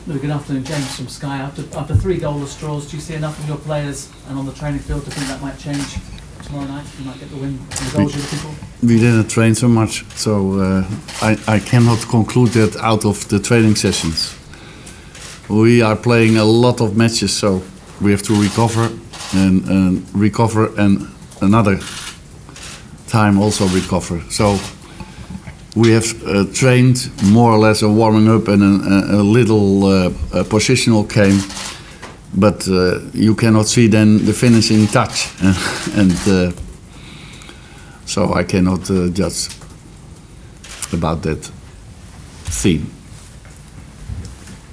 Good afternoon, James from Sky. After 3 goalless draws, do you see enough of your players and on the training field to think that might change tomorrow night? You might get the win and the goals you're looking for? We didn't train so much, so I cannot conclude that out of the training sessions. We are playing a lot of matches, so we have to recover and another time also recover. So we have trained more or less a warming up and a little positional game, but you cannot see then the finishing touch, and so I cannot judge about that theme.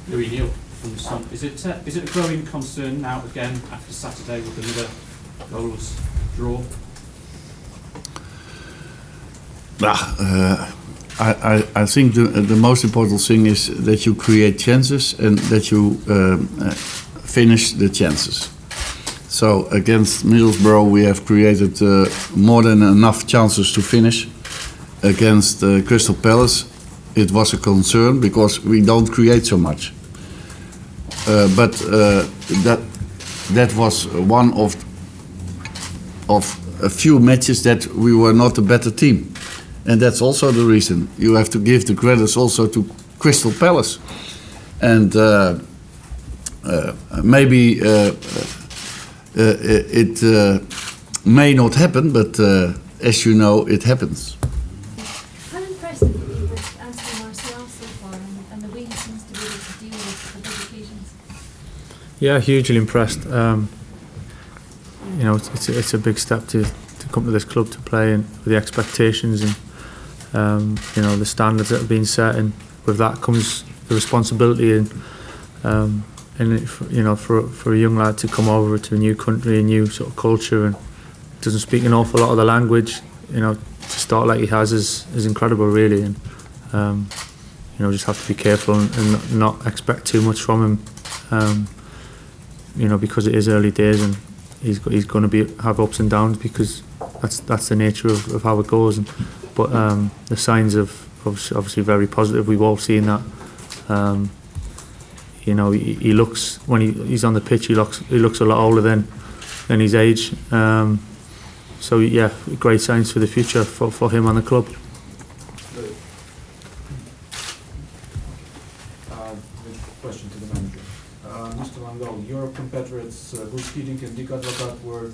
Louis Neal from Sun. Is it a growing concern now again after Saturday with another goalless draw? I think the most important thing is that you create chances and that you finish the chances. So against Middlesbrough we have created more than enough chances to finish. Against Crystal Palace it was a concern because we don't create so much. But that was one of a few matches that we were not a better team. And that's also the reason. You have to give the credits also to Crystal Palace. And maybe it may not happen, but as you know, it happens. How impressed have you been with Anthony Martial so far and the way he seems to be able to deal with the big occasions? Yeah, hugely impressed. You know, it's a big step to come to this club to play and with the expectations and you know the standards that have been set, and with that comes the responsibility and you know for a young lad to come over to a new country, a new sort of culture, and doesn't speak an awful lot of the language. You know, to start like he has is incredible, really, and you know just have to be careful and not expect too much from him. You know, because it is early days and he's going to have ups and downs because that's the nature of how it goes. But the signs of obviously very positive. We've all seen that. You know, he looks when he's on the pitch. He looks a lot older than his age. So yeah, great signs for the future for him and the club. Question to the manager. Mr. Gaal, your competitors, Bruce Keating and Dick Advocat, were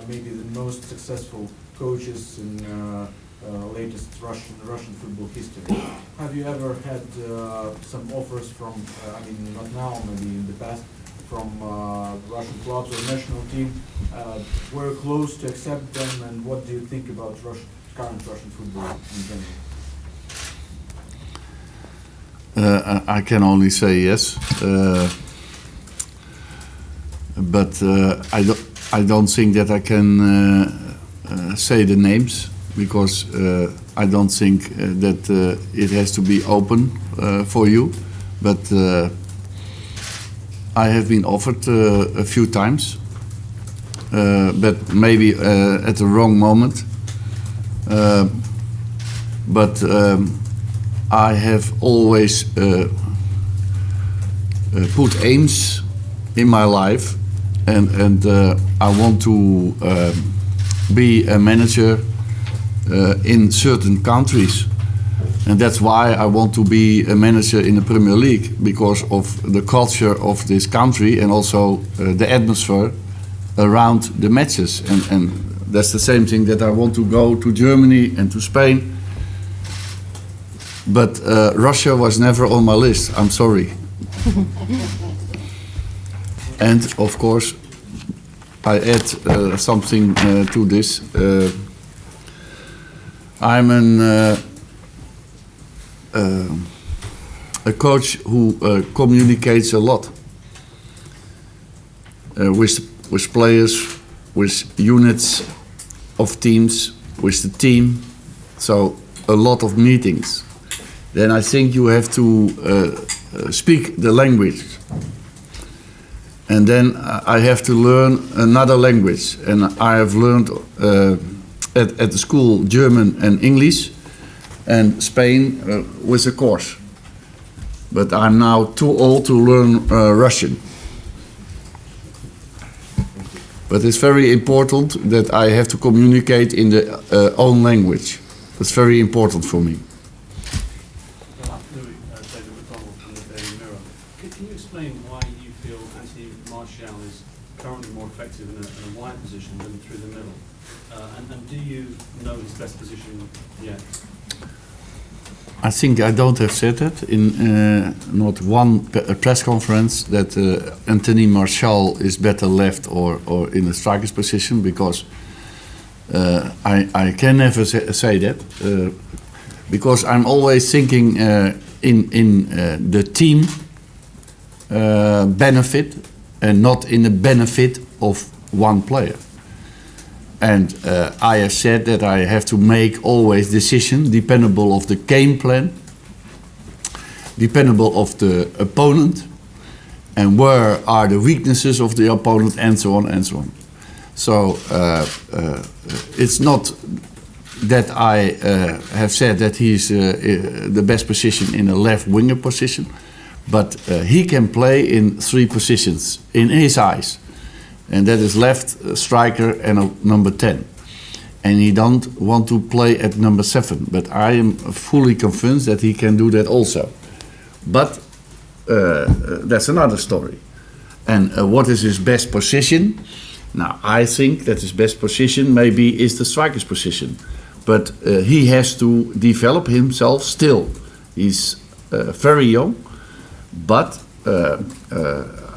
maybe the most successful coaches in latest Russian football history. Have you ever had some offers from, I mean, not now, maybe in the past, from Russian clubs or national team? Were close to accept them, and what do you think about current Russian football in general? I can only say yes, but I don't think that I can say the names because I don't think that it has to be open for you. But I have been offered a few times, but maybe at the wrong moment. But I have always put aims in my life, and I want to be a manager in certain countries, and that's why I want to be a manager in the Premier League, because of the culture of this country and also the atmosphere around the matches, and that's the same thing that I want to go to Germany and to Spain. But Russia was never on my list, I'm sorry. And of course, I add something to this. I'm a coach who communicates a lot with players, with units of teams, with the team. So a lot of meetings. Then I think you have to speak the language. And then I have to learn another language. And I have learned at the school German and English, and Spain with a course. but I'm now too old to learn Russian. But it's very important that I have to communicate in the own language. That's very important for me. Louis, David McDonald from the Daily Mirror. Can you explain why you feel Anthony Martial is currently more effective in a wide position than through the middle? And do you know his best position yet? I think I don't have said that in not one press conference that Anthony Martial is better left or in the striker's position, because I can never say that because I'm always thinking in the team benefit and not in the benefit of one player. And I have said that I have to make always decisions dependable of the game plan, dependable of the opponent, and where are the weaknesses of the opponent, and so on and so on. So it's not that I have said that he's the best position in a left winger position, but he can play in 3 positions in his eyes. And that is left striker and a number 10. And he don't want to play at number 7. But I am fully convinced that he can do that also. But that's another story. And what is his best position? Now, I think that his best position maybe is the striker's position. But he has to develop himself still. He's very young. But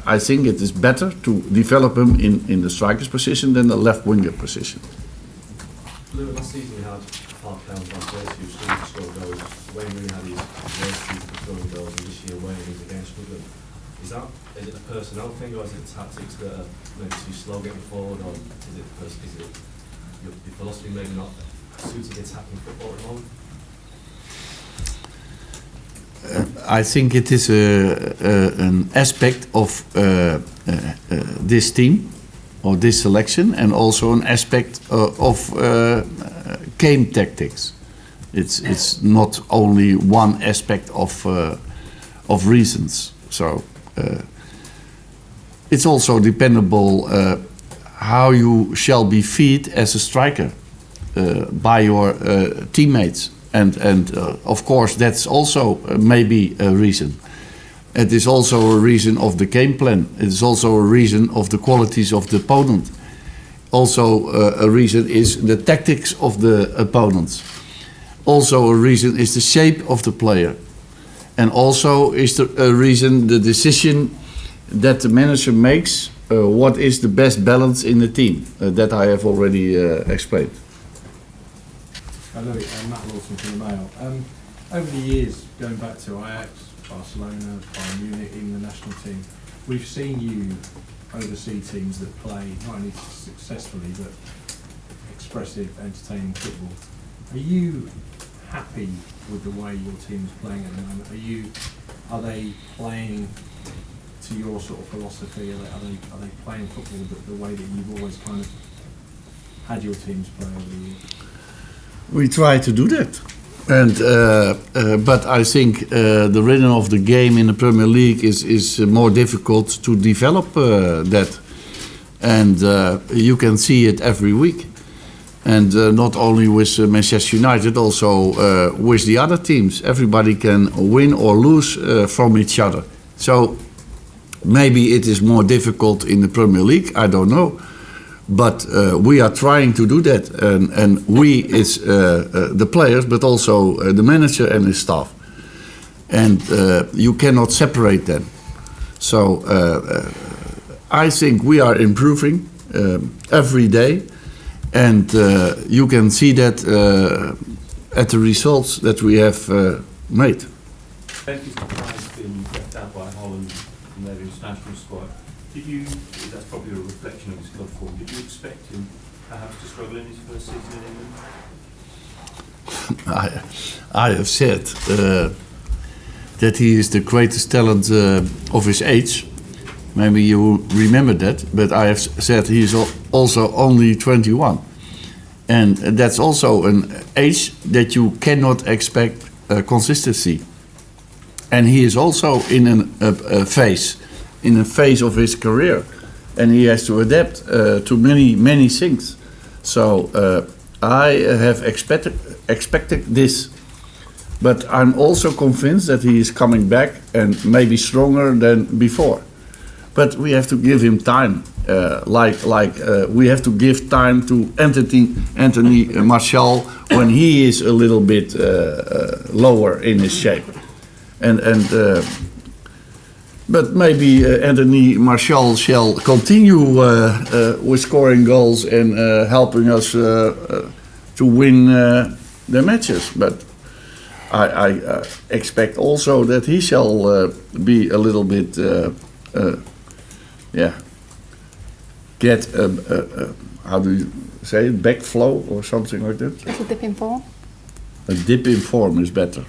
I think it is better to develop him in the striker's position than the left winger position. Lou, last season we had Park down by 30 who scored goals. Wayne Rooney had his worst season for scoring goals, and this year Wayne is again struggling. Is it a personnel thing, or is it tactics that are maybe too slow getting forward, or is it your philosophy maybe not suiting attacking football at the moment? I think it is an aspect of this team or this selection, and also an aspect of game tactics. It's not only one aspect of reasons. So it's also dependable how you shall be feed as a striker by your teammates. And of course, that's also maybe a reason. It is also a reason of the game plan. It is also a reason of the qualities of the opponent. Also a reason is the tactics of the opponents. Also a reason is the shape of the player. And also is a reason the decision that the manager makes, what is the best balance in the team. That I have already explained. Hello, Matt Lawson from the Mail. Over the years, going back to Ajax, Barcelona, Bayern Munich, even the national team, we've seen you oversee teams that play not only successfully but expressive, entertaining football. Are you happy with the way your team's playing at the moment? Are they playing to your sort of philosophy? Are they playing football the way that you've always kind of had your teams play over the years? We try to do that, and but I think the rhythm of the game in the Premier League is more difficult to develop that, and you can see it every week, and not only with Manchester United, also with the other teams. Everybody can win or lose from each other. So maybe it is more difficult in the Premier League. I don't know. But we are trying to do that, and we is the players, but also the manager and his staff. And you cannot separate them. So I think we are improving every day, and you can see that at the results that we have made. Benfica's prize being left out by Holland in their international squad. That's probably a reflection of his club form. Did you expect him perhaps to struggle in his first season in England? I have said that he is the greatest talent of his age. Maybe you remember that, but I have said he is also only 21. And that's also an age that you cannot expect consistency. and he is also in a phase of his career, and he has to adapt to many things. So I have expected this, but I'm also convinced that he is coming back and maybe stronger than before. But we have to give him time, we have to give time to Anthony Martial when he is a little bit lower in his shape, but maybe Anthony Martial shall continue with scoring goals and helping us to win the matches. But I expect also that he shall be a little bit, get how do you say it, backflow or something like that? Little dip in form. A dip in form is better.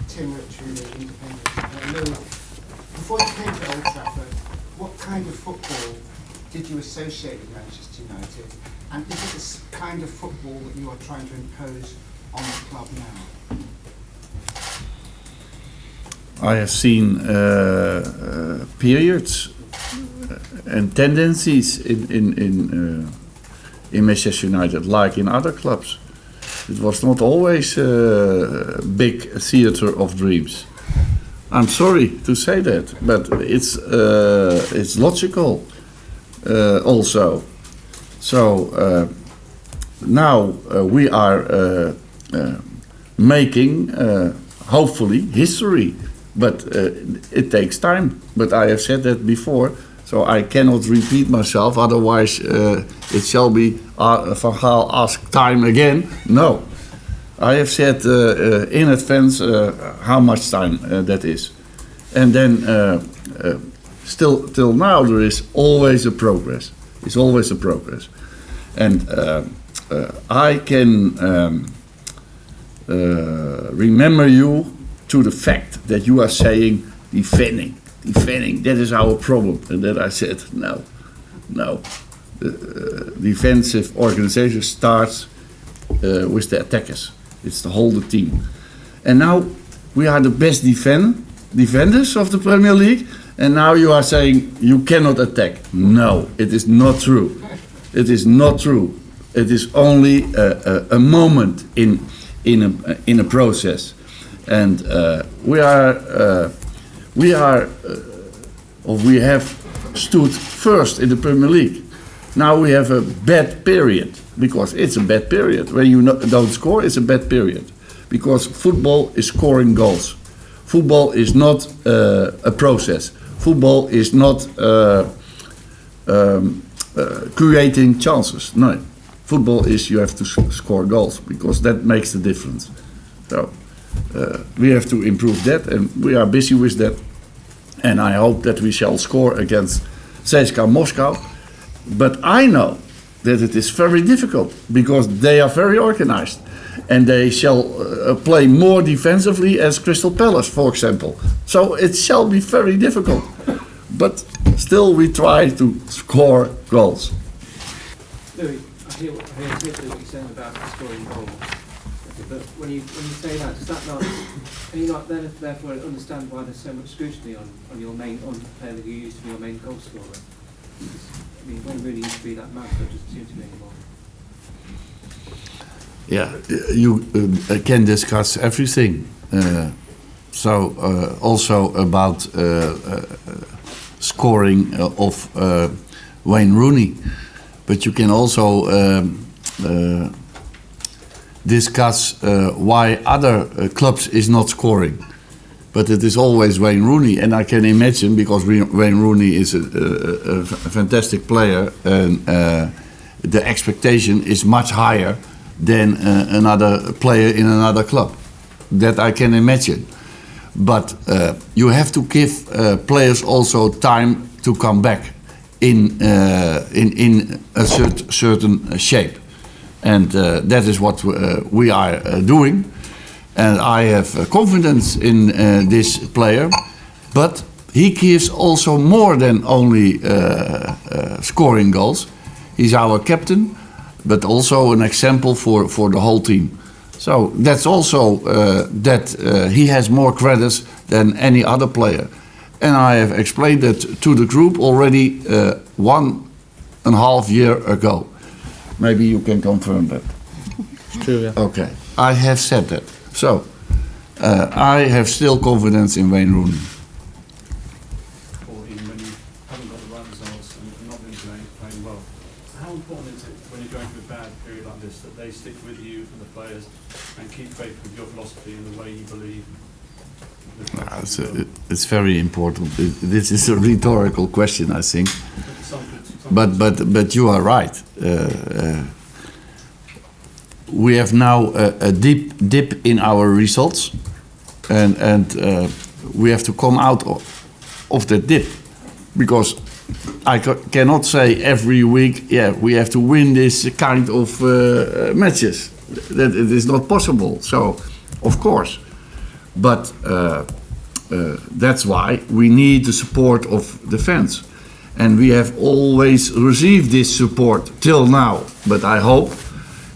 Tim Rich, really independent. I know before you came to Old Trafford, what kind of football did you associate with Manchester United? And is it this kind of football that you are trying to impose on the club now? I have seen periods and tendencies in Manchester United, like in other clubs. It was not always a big theater of dreams. I'm sorry to say that, but it's logical also. So now we are making hopefully history, but it takes time. But I have said that before, so I cannot repeat myself. Otherwise, it shall be Van Gaal ask time again. No, I have said in advance how much time that is, and then still till now there is always a progress. It's always a progress, and I can remember you to the fact that you are saying defending. That is our problem, and that I said no. The defensive organization starts with the attackers. It's the whole team, and now we are the best defenders of the Premier League, and now you are saying you cannot attack. No, it is not true. It is not true. It is only a moment in a process, and we have stood first in the Premier League. Now we have a bad period, because it's a bad period. When you don't score, it's a bad period, because football is scoring goals. Football is not a process. Football is not creating chances. No, football is you have to score goals, because that makes the difference. So we have to improve that, and we are busy with that. And I hope that we shall score against CSKA Moscow. But I know that it is very difficult, because they are very organized, and they shall play more defensively as Crystal Palace, for example. So it shall be very difficult. But still we try to score goals. Louis, I hear exactly what you're saying about scoring goals. But when you say that, does that not, can you not then therefore understand why there's so much scrutiny on the player that you used to be your main goal scorer? I mean, Wayne Rooney used to be that man, but it doesn't seem to be anymore. Yeah, you can discuss everything. Also about scoring of Wayne Rooney, but you can also discuss why other clubs is not scoring. But it is always Wayne Rooney, and I can imagine, because Wayne Rooney is a fantastic player, and the expectation is much higher than another player in another club. That I can imagine. But you have to give players also time to come back in a certain shape, and that is what we are doing. And I have confidence in this player, but he gives also more than only scoring goals. He's our captain. but also an example for the whole team. So that's also that he has more credits than any other player. And I have explained that to the group already 1.5 years ago. Maybe you can confirm that. It's true, yeah. Okay, I have said that. So I have still confidence in Wayne Rooney. Or even when you haven't got the right results and not been playing well. How important is it when you're going through a bad period like this that they stick with you and the players and keep faith with your philosophy and the way you believe? It's very important. This is a rhetorical question, I think. But you are right. We have now a deep dip in our results, and we have to come out of that dip, because I cannot say every week, yeah, we have to win this kind of matches. That it is not possible. So, of course, but that's why we need the support of the fans, and we have always received this support till now. But I hope,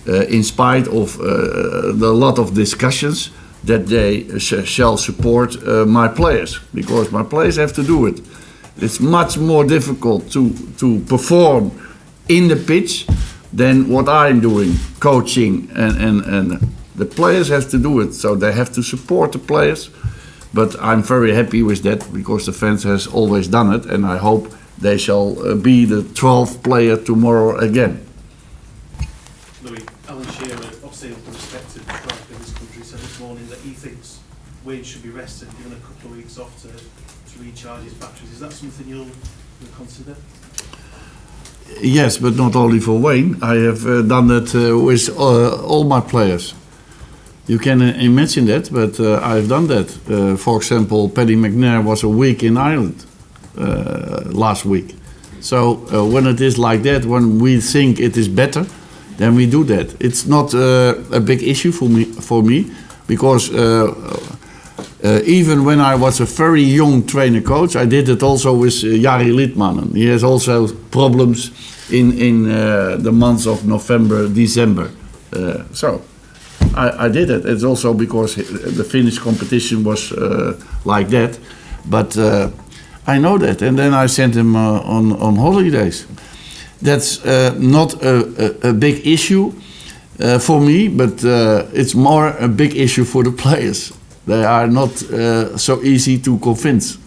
in spite of the lot of discussions, that they shall support my players, because my players have to do it. It's much more difficult to perform in the pitch than what I'm doing, coaching, and the players have to do it. So they have to support the players. But I'm very happy with that, because the fans has always done it, and I hope they shall be the 12th player tomorrow again. Louis, Alan Shearer, obviously the respected striker in this country, said this morning that he thinks Wayne should be rested, given a couple of weeks off to recharge his batteries. Is that something you'll consider? Yes, but not only for Wayne. I have done that with all my players. You can imagine that, but I've done that. For example, Paddy McNair was a week in Ireland last week. So when it is like that, when we think it is better, then we do that. It's not a big issue for me, because even when I was a very young trainer coach, I did it also with Jari Litmanen. He has also problems in the months of November, December. So I did it. It's also because the Finnish competition was like that. But I know that. And then I sent him on holidays. That's not a big issue for me, but it's more a big issue for the players. They are not so easy to convince.